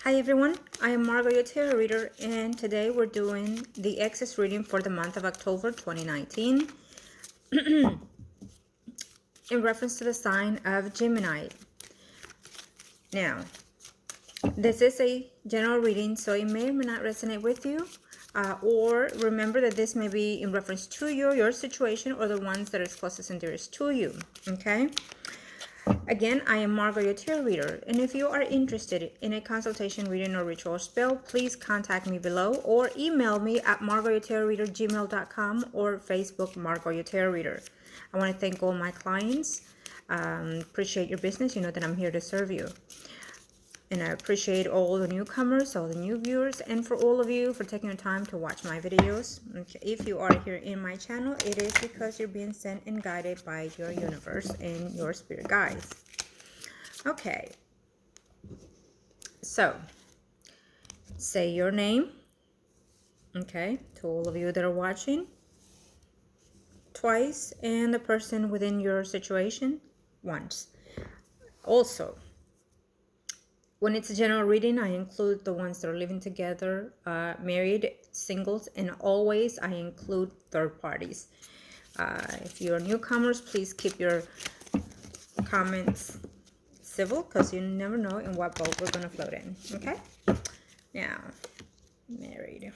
Hi everyone, I am Margourtarotreader, and today we're doing the X's reading for the month of October 2019 in reference to the sign of Gemini. Now, this is a general reading, so it may or may not resonate with you, or remember that this may be in reference to your situation, or the ones that are closest and dearest to you, okay? Again, I am Margourtarotreader, and if you are interested in a consultation, reading, or ritual spell, please contact me below or email me at margourtarotreader@gmail.com or Facebook Margourtarotreader. I want to thank all my clients. Appreciate your business. You know that I'm here to serve you. And I appreciate all the newcomers, all the new viewers, and for all of you for taking the time to watch my videos. Okay, if you are here in my channel, it is because you're being sent and guided by your universe and your spirit guides. Okay, so say your name, okay, to all of you that are watching, twice, and the person within your situation once. Also, when it's a general reading, I include the ones that are living together, married, singles, and always I include third parties. If you're newcomers, please keep your comments civil, because you never know in what boat we're going to float in, okay? Now, married.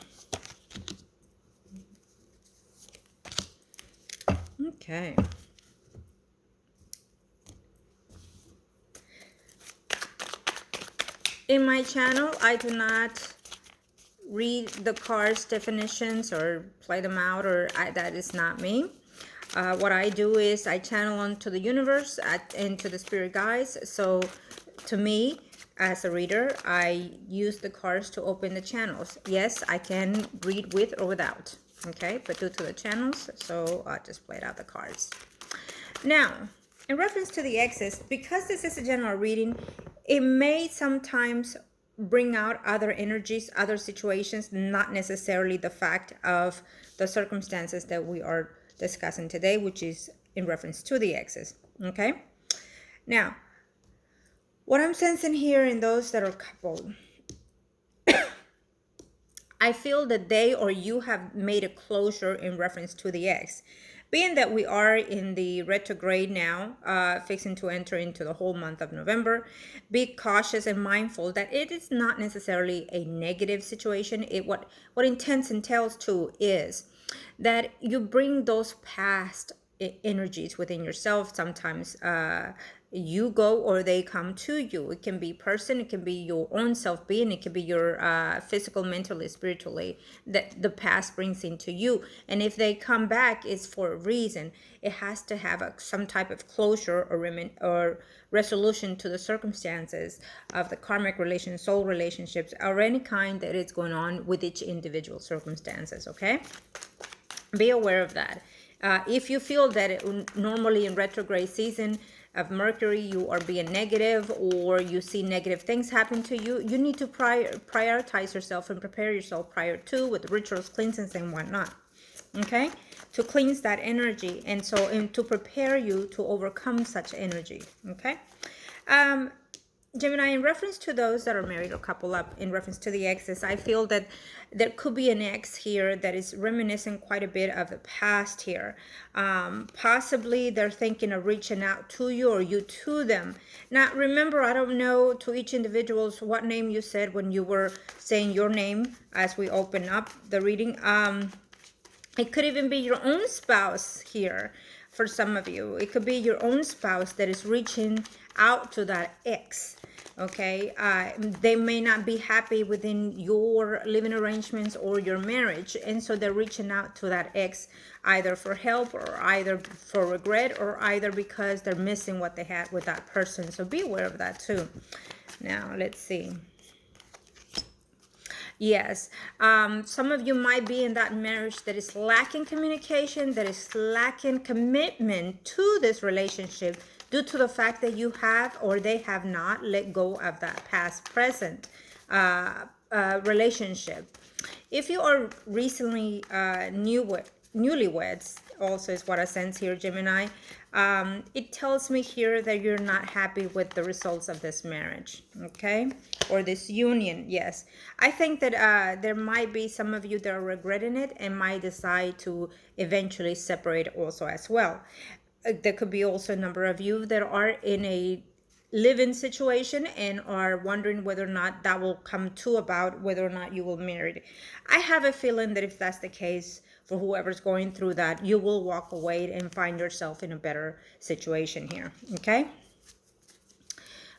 Okay. In my channel, I do not read the cards definitions or play them out, or that is not me. What I do is I channel onto the universe and to the spirit guides. So to me, as a reader, I use the cards to open the channels. Yes, I can read with or without, okay? But due to the channels, so I just played out the cards. Now, in reference to the X's, because this is a general reading, it may sometimes bring out other energies, other situations, not necessarily the fact of the circumstances that we are discussing today, which is in reference to the X's, okay? Now, what I'm sensing here in those that are coupled, I feel that they or you have made a closure in reference to the X. Being that we are in the retrograde now, fixing to enter into the whole month of November, be cautious and mindful that it is not necessarily a negative situation. What intense entails too is that you bring those past energies within yourself. Sometimes you go or they come to you. It can be person, it can be your own self being, it can be your physical, mentally, spiritually, that the past brings into you. And if they come back, it's for a reason. It has to have some type of closure or resolution to the circumstances of the karmic relations, soul relationships, or any kind that is going on with each individual circumstances, okay? Be aware of that. If you feel that normally in retrograde season of Mercury, you are being negative, or you see negative things happen to you, you need to prioritize yourself and prepare yourself prior to, with rituals, cleansings, and whatnot, okay? To cleanse that energy, and to prepare you to overcome such energy, okay? Gemini, in reference to those that are married or couple up, in reference to the exes, I feel that there could be an ex here that is reminiscent quite a bit of the past here. Possibly they're thinking of reaching out to you or you to them. Now, remember, I don't know to each individual's what name you said when you were saying your name as we open up the reading. It could even be your own spouse here for some of you. It could be your own spouse that is reaching out to that ex, okay? They may not be happy within your living arrangements or your marriage, and so they're reaching out to that ex either for help, or either for regret, or either because they're missing what they had with that person. So be aware of that too. Now, let's see. Yes, some of you might be in that marriage that is lacking communication, that is lacking commitment to this relationship due to the fact that you have or they have not let go of that past present relationship. If you are recently newlyweds, also is what I sense here, Gemini. It tells me here that you're not happy with the results of this marriage, okay? Or this union, yes. I think that there might be some of you that are regretting it and might decide to eventually separate also as well. There could be also a number of you that are in a live-in situation and are wondering whether or not that will come to about, whether or not you will marry. I have a feeling that if that's the case, for whoever's going through that, you will walk away and find yourself in a better situation here, okay?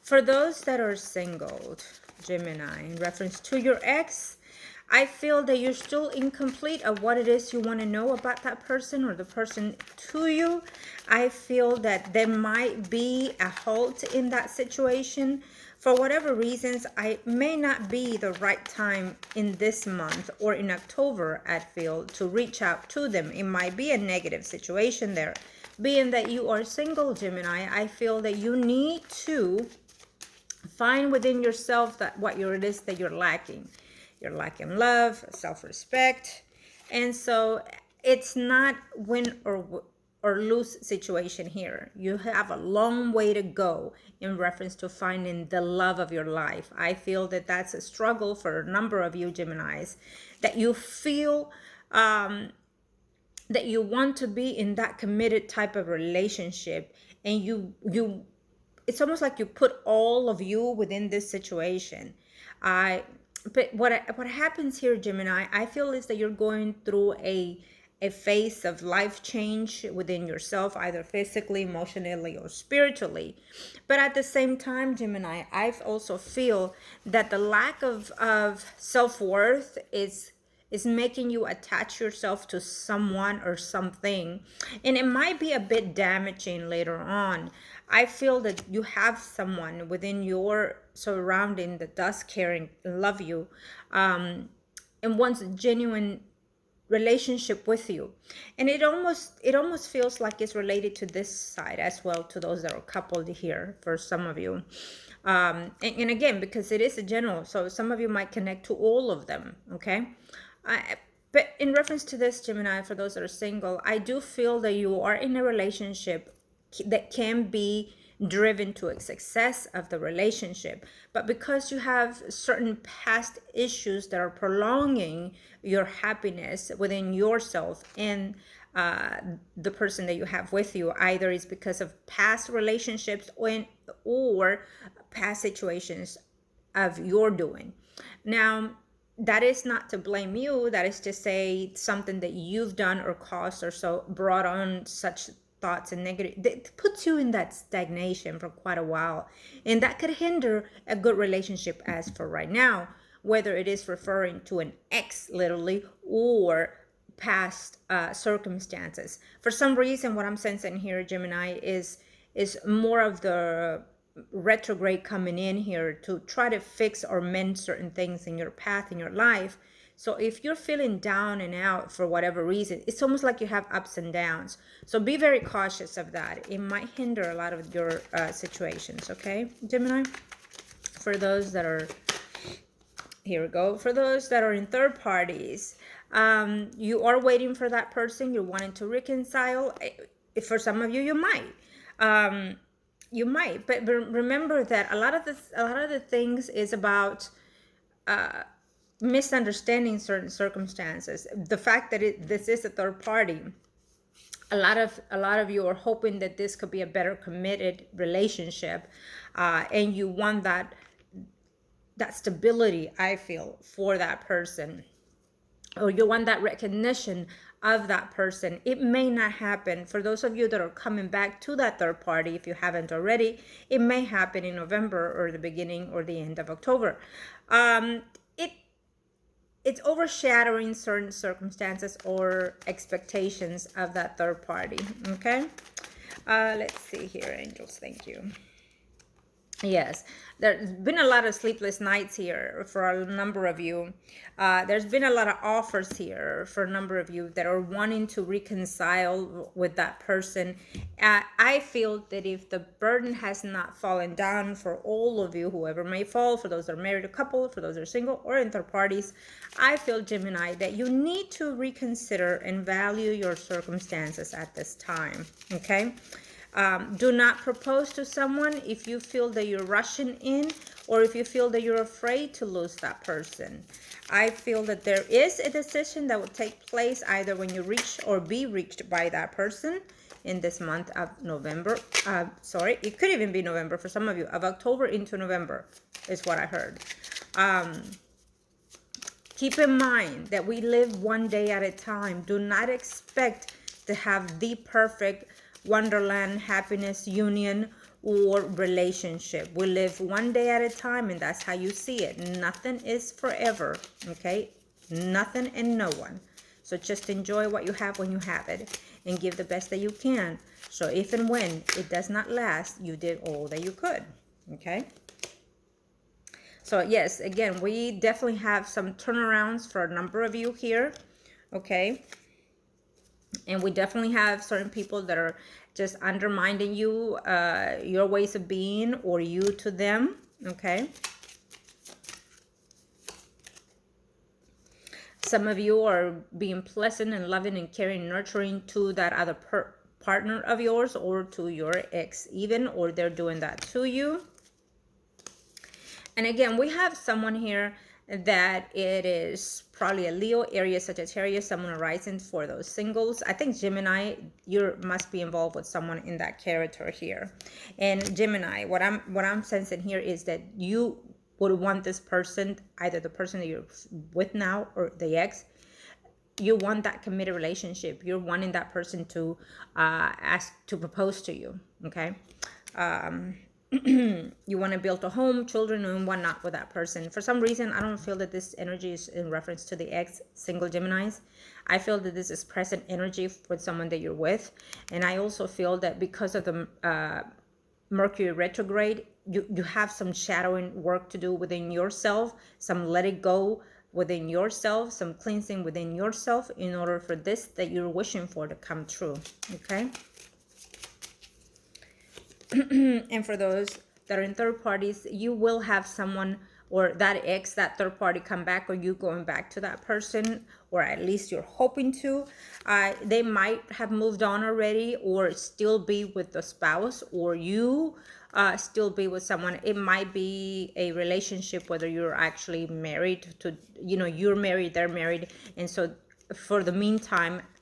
For those that are single, Gemini, in reference to your ex, I feel that you're still incomplete of what it is you want to know about that person or the person to you. I feel that there might be a halt in that situation. For whatever reasons, I may not be the right time in this month or in October, I feel, to reach out to them. It might be a negative situation there. Being that you are single, Gemini, I feel that you need to find within yourself that what it is that you're lacking. You're lacking love, self-respect. And so it's not win or lose situation here. You have a long way to go in reference to finding the love of your life. I feel that that's a struggle for a number of you Geminis, that you feel that you want to be in that committed type of relationship, and you it's almost like you put all of you within this situation. But what happens here, Gemini, I feel is that you're going through a phase of life change within yourself, either physically, emotionally, or spiritually. But at the same time, Gemini, I also feel that the lack of self-worth is making you attach yourself to someone or something. And it might be a bit damaging later on. I feel that you have someone within your surrounding that does care and love you, and wants a genuine relationship with you. And it almost feels like it's related to this side as well, to those that are coupled here for some of you. And again, because it is a general, so some of you might connect to all of them, okay? But in reference to this, Gemini, for those that are single, I do feel that you are in a relationship that can be driven to a success of the relationship. But because you have certain past issues that are prolonging your happiness within yourself and the person that you have with you, either it's because of past relationships or past situations of your doing. Now, that is not to blame you. That is to say something that you've done or caused or so brought on such thoughts and negative, that puts you in that stagnation for quite a while. And that could hinder a good relationship as for right now, whether it is referring to an ex literally or past circumstances. For some reason, what I'm sensing here, Gemini, is more of the retrograde coming in here to try to fix or mend certain things in your path in your life. So if you're feeling down and out for whatever reason, it's almost like you have ups and downs. So be very cautious of that. It might hinder a lot of your situations, okay, Gemini? For those that are, here we go. For those that are in third parties, you are waiting for that person. You're wanting to reconcile. For some of you, you might. You might, but remember that a lot of the things is about misunderstanding certain circumstances. The fact that this is a third party, a lot of you are hoping that this could be a better committed relationship, and you want that stability, I feel, for that person, or you want that recognition of that person. It may not happen. For those of you that are coming back to that third party, if you haven't already, it may happen in November or the beginning or the end of October. It's overshadowing certain circumstances or expectations of that third party, okay? Let's see here, angels, thank you. Yes, there's been a lot of sleepless nights here for a number of you. There's been a lot of offers here for a number of you that are wanting to reconcile with that person. I feel that if the burden has not fallen down for all of you, whoever may fall, for those that are married, a couple, for those that are single or in third parties, I feel, Gemini, that you need to reconsider and value your circumstances at this time. Okay. Do not propose to someone if you feel that you're rushing in, or if you feel that you're afraid to lose that person. I feel that there is a decision that will take place either when you reach or be reached by that person in this month of November. Sorry, it could even be November for some of you, of October into November is what I heard. Keep in mind that we live one day at a time. Do not expect to have the perfect wonderland, happiness, union, or relationship. We live one day at a time, and that's how you see it. Nothing is forever, okay? Nothing and no one. So just enjoy what you have when you have it and give the best that you can. So if and when it does not last, you did all that you could, okay? So yes, again, we definitely have some turnarounds for a number of you here, okay? And we definitely have certain people that are just undermining you, your ways of being, or you to them, okay? Some of you are being pleasant and loving and caring and nurturing to that other partner of yours, or to your ex even, or they're doing that to you. And again, we have someone here that it is probably a Leo, Aries, Sagittarius, someone arising for those singles. I think Gemini, you must be involved with someone in that character here. And Gemini, what I'm sensing here is that you would want this person, either the person that you're with now or the ex, you want that committed relationship. You're wanting that person to ask to propose to you, okay? You want to build a home, children, and whatnot with that person. For some reason, I don't feel that this energy is in reference to the ex single Geminis. I feel that this is present energy with someone that you're with. And I also feel that because of the Mercury retrograde, you have some shadowing work to do within yourself, some let it go within yourself, some cleansing within yourself in order for this that you're wishing for to come true, okay? And for those that are in third parties, you will have someone or that ex, that third party come back, or you going back to that person, or at least you're hoping to. They might have moved on already, or still be with the spouse, or you still be with someone. It might be a relationship, whether you're actually married to, you're married, they're married. And so for the meantime,